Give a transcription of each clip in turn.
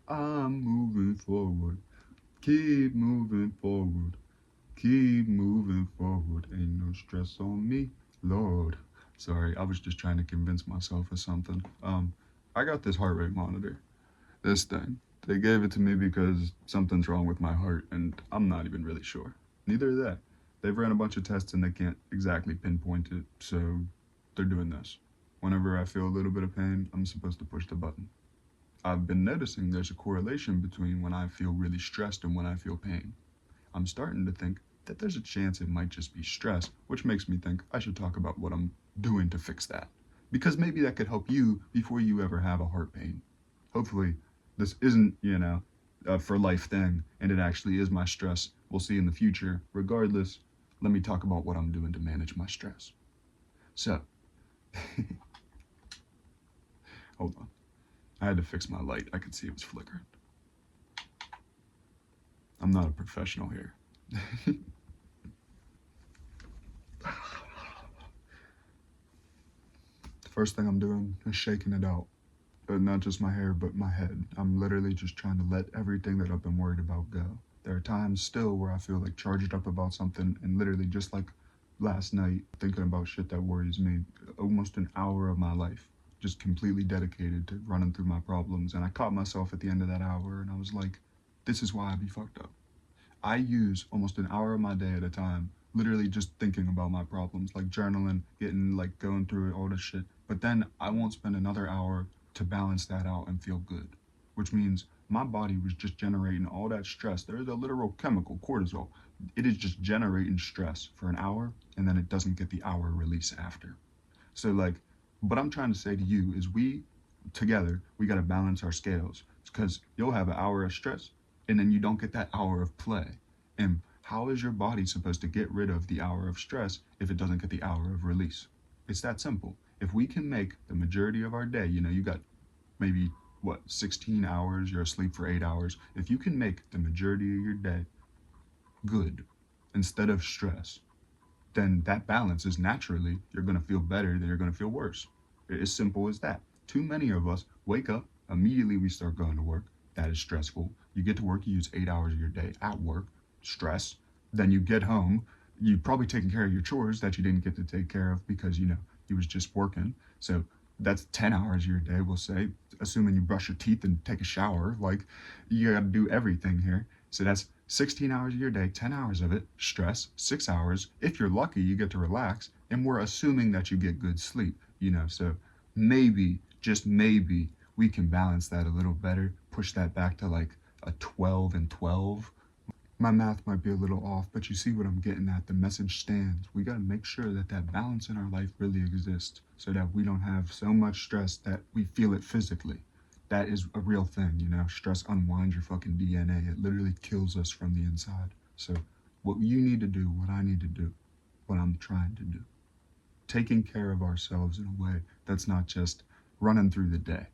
I'm moving forward. Keep moving forward. Keep moving forward. Ain't no stress on me, Lord. Sorry, I was just trying to convince myself of something. I got this heart rate monitor. This thing. They gave it to me because something's wrong with my heart, and I'm not even really sure. Neither are they. They've ran a bunch of tests and they can't exactly pinpoint it, so they're doing this. Whenever I feel a little bit of pain, I'm supposed to push the button. I've been noticing there's a correlation between when I feel really stressed and when I feel pain. I'm starting to think that there's a chance it might just be stress, which makes me think I should talk about what I'm doing to fix that. Because maybe that could help you before you ever have a heart pain. Hopefully, this isn't, a for life thing, and it actually is my stress. We'll see in the future. Regardless, let me talk about what I'm doing to manage my stress. So, hold on. I had to fix my light. I could see it was flickering. I'm not a professional here. The first thing I'm doing is shaking it out. Not just my hair, but my head. I'm literally just trying to let everything that I've been worried about go. There are times still where I feel like charged up about something, and literally just like last night, thinking about shit that worries me. Almost an hour of my life just completely dedicated to running through my problems. And I caught myself at the end of that hour, and I was like, this is why I be fucked up. I use almost an hour of my day at a time, literally just thinking about my problems, like journaling, getting like going through it, all this shit. But then I won't spend another hour to balance that out and feel good, which means my body was just generating all that stress. There is a literal chemical, cortisol. It is just generating stress for an hour, and then it doesn't get the hour release after. So, like, what I'm trying to say to you is together, we got to balance our scales because you'll have an hour of stress and then you don't get that hour of play. And how is your body supposed to get rid of the hour of stress if it doesn't get the hour of release? It's that simple. If we can make the majority of our day, you got maybe what, 16 hours, you're asleep for 8 hours. If you can make the majority of your day good instead of stress, then that balance is naturally, you're going to feel better than you're going to feel worse. It's as simple as that. Too many of us wake up, immediately we start going to work. That is stressful. You get to work, you use 8 hours of your day at work, stress. Then you get home, you probably taking care of your chores that you didn't get to take care of because, you was just working. So that's 10 hours of your day, we'll say, assuming you brush your teeth and take a shower. Like, you got to do everything here. So that's 16 hours of your day, 10 hours of it, stress, 6 hours. If you're lucky, you get to relax. And we're assuming that you get good sleep. So maybe, just maybe, we can balance that a little better, push that back to like a 12 and 12. My math might be a little off, but you see what I'm getting at. The message stands. We got to make sure that that balance in our life really exists so that we don't have so much stress that we feel it physically. That is a real thing. Stress unwinds your fucking DNA. It literally kills us from the inside. So, what you need to do, what I need to do, what I'm trying to do, taking care of ourselves in a way that's not just running through the day,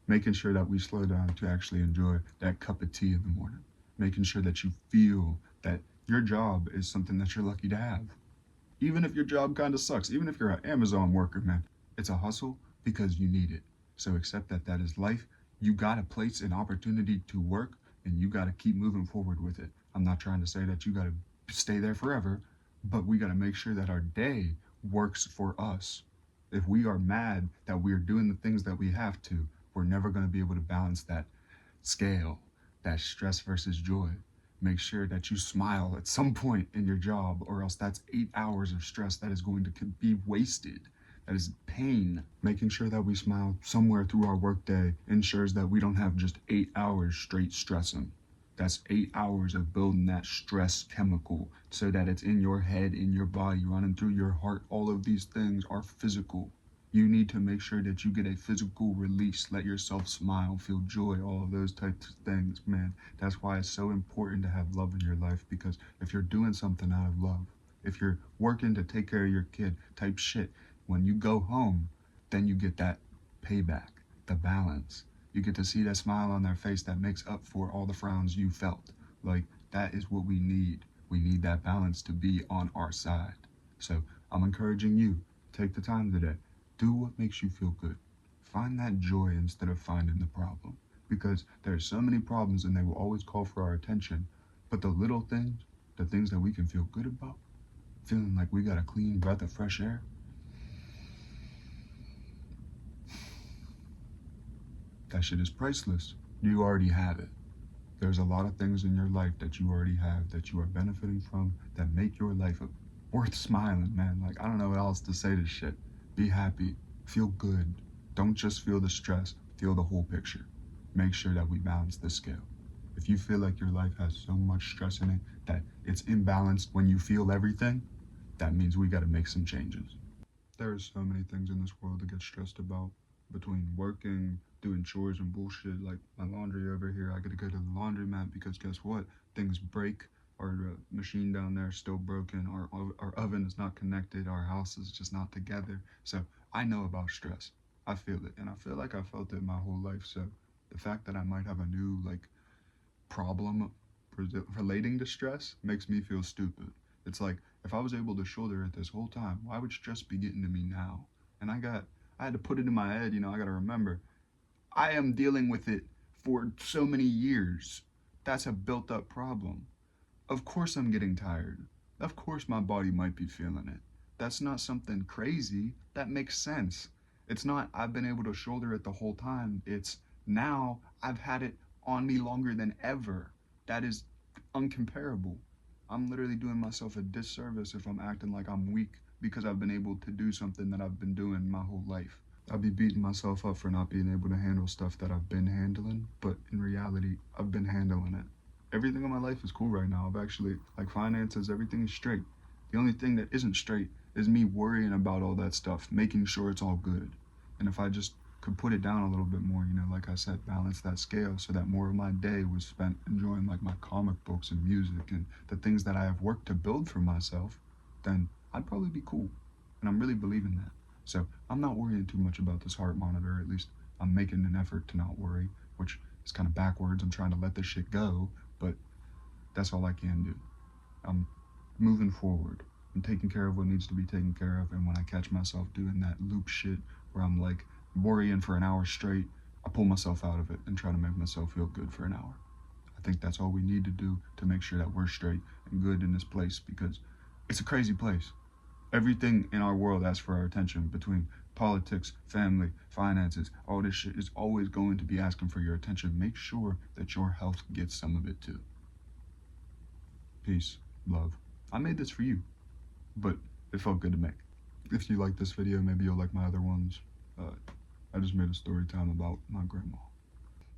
making sure that we slow down to actually enjoy that cup of tea in the morning, making sure that you feel that your job is something that you're lucky to have. Even if your job kind of sucks, even if you're an Amazon worker, man, it's a hustle because you need it. So accept that that is life. You got a place, an opportunity to work, and you got to keep moving forward with it. I'm not trying to say that you got to stay there forever, but we got to make sure that our day works for us. If we are mad that we are doing the things that we have to, we're never going to be able to balance that scale, that stress versus joy. Make sure that you smile at some point in your job, or else that's 8 hours of stress that is going to be wasted. That is pain. Making sure that we smile somewhere through our workday ensures that we don't have just 8 hours straight stressing. That's 8 hours of building that stress chemical so that it's in your head, in your body, running through your heart. All of these things are physical. You need to make sure that you get a physical release. Let yourself smile, feel joy, all of those types of things, man. That's why it's so important to have love in your life, because if you're doing something out of love, if you're working to take care of your kid type shit, when you go home, then you get that payback, the balance. You get to see that smile on their face that makes up for all the frowns you felt. Like, that is what we need. We need that balance to be on our side. So I'm encouraging you, take the time today. Do what makes you feel good. Find that joy instead of finding the problem. because there's so many problems and they will always call for our attention. But the little things, the things that we can feel good about, feeling like we got a clean breath of fresh air, that shit is priceless. You already have it. There's a lot of things in your life that you already have that you are benefiting from that make your life worth smiling, man. Like, I don't know what else to say to shit. Be happy. Feel good. Don't just feel the stress. Feel the whole picture. Make sure that we balance the scale. If you feel like your life has so much stress in it that it's imbalanced when you feel everything, that means we got to make some changes. There are so many things in this world to get stressed about. Between working, doing chores and bullshit like my laundry over here, I gotta go to the laundromat because guess what? Things break. Our machine down there is still broken. Our oven is not connected. Our house is just not together. So I know about stress. I feel it, and I feel like I felt it my whole life. So the fact that I might have a new problem relating to stress makes me feel stupid. It's like if I was able to shoulder it this whole time, why would stress be getting to me now? And I had to put it in my head, I got to remember I am dealing with it for so many years. That's a built up problem. Of course I'm getting tired. Of course my body might be feeling it. That's not something crazy. That makes sense. It's not I've been able to shoulder it the whole time. It's now I've had it on me longer than ever. That is uncomparable. I'm literally doing myself a disservice if I'm acting like I'm weak because I've been able to do something that I've been doing my whole life. I'd be beating myself up for not being able to handle stuff that I've been handling, but in reality, I've been handling it. Everything in my life is cool right now. I've actually, like finances, everything is straight. The only thing that isn't straight is me worrying about all that stuff, making sure it's all good. And if I just could put it down a little bit more, like I said, balance that scale so that more of my day was spent enjoying like my comic books and music and the things that I have worked to build for myself, then I'd probably be cool. And I'm really believing that. So I'm not worrying too much about this heart monitor. At least I'm making an effort to not worry, which is kind of backwards. I'm trying to let this shit go, but that's all I can do. I'm moving forward. I'm taking care of what needs to be taken care of. And when I catch myself doing that loop shit where I'm like worrying for an hour straight, I pull myself out of it and try to make myself feel good for an hour. I think that's all we need to do to make sure that we're straight and good in this place because it's a crazy place. Everything in our world asks for our attention between politics, family, finances, all this shit is always going to be asking for your attention. Make sure that your health gets some of it too. Peace, love. I made this for you, but it felt good to make. If you like this video, maybe you'll like my other ones. I just made a story time about my grandma.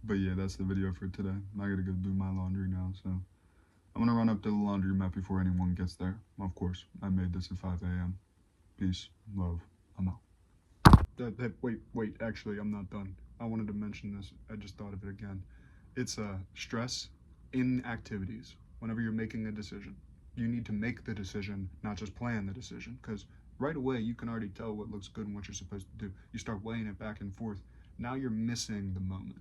But yeah, that's the video for today. I gotta go do my laundry now, so I'm gonna run up to the laundromat before anyone gets there. Of course, I made this at 5 a.m. Peace, love, I'm out. Wait, actually, I'm not done. I wanted to mention this. I just thought of it again. It's stress in activities. Whenever you're making a decision, you need to make the decision, not just plan the decision. Because right away, you can already tell what looks good and what you're supposed to do. You start weighing it back and forth. Now you're missing the moment.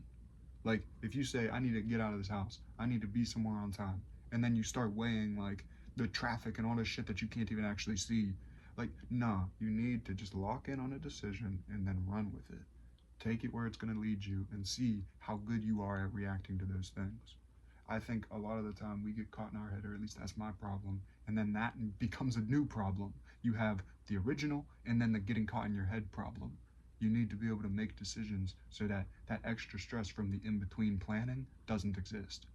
Like, if you say, I need to get out of this house, I need to be somewhere on time, and then you start weighing, like, the traffic and all this shit that you can't even actually see. Like, nah, you need to just lock in on a decision and then run with it. Take it where it's going to lead you and see how good you are at reacting to those things. I think a lot of the time we get caught in our head, or at least that's my problem, and then that becomes a new problem. You have the original and then the getting caught in your head problem. You need to be able to make decisions so that that extra stress from the in-between planning doesn't exist.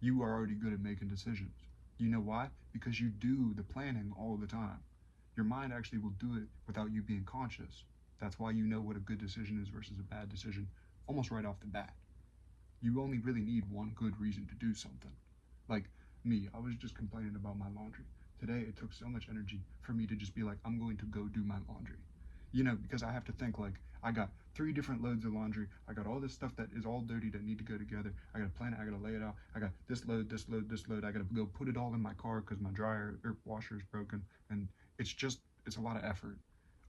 You are already good at making decisions. You know why? Because you do the planning all the time. Your mind actually will do it without you being conscious. That's why you know what a good decision is versus a bad decision almost right off the bat. You only really need one good reason to do something. Like me, I was just complaining about my laundry. Today it took so much energy for me to just be like, I'm going to go do my laundry. Because I have to think like, I got 3 different loads of laundry. I got all this stuff that is all dirty that need to go together. I gotta plan it, I gotta lay it out. I got this load, this load, this load. I gotta go put it all in my car because my dryer or washer is broken. And it's a lot of effort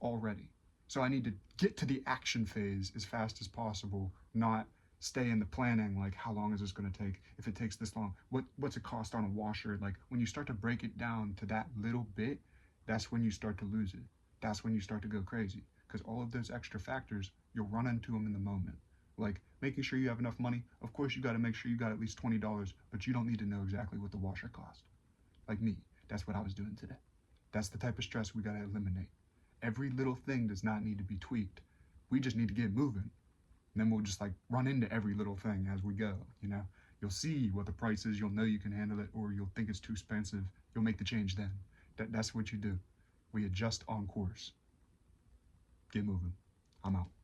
already. So I need to get to the action phase as fast as possible, not stay in the planning, like how long is this going to take? If it takes this long, what's it cost on a washer? Like when you start to break it down to that little bit, that's when you start to lose it. That's when you start to go crazy because all of those extra factors, you'll run into them in the moment. Like making sure you have enough money. Of course, you got to make sure you got at least $20, but you don't need to know exactly what the washer cost. Like me, that's what I was doing today. That's the type of stress we got to eliminate. Every little thing does not need to be tweaked. We just need to get moving. And then we'll just like run into every little thing as we go, you know? You'll see what the price is, you'll know you can handle it, or you'll think it's too expensive. You'll make the change then. That's what you do. We adjust on course. Get moving. I'm out.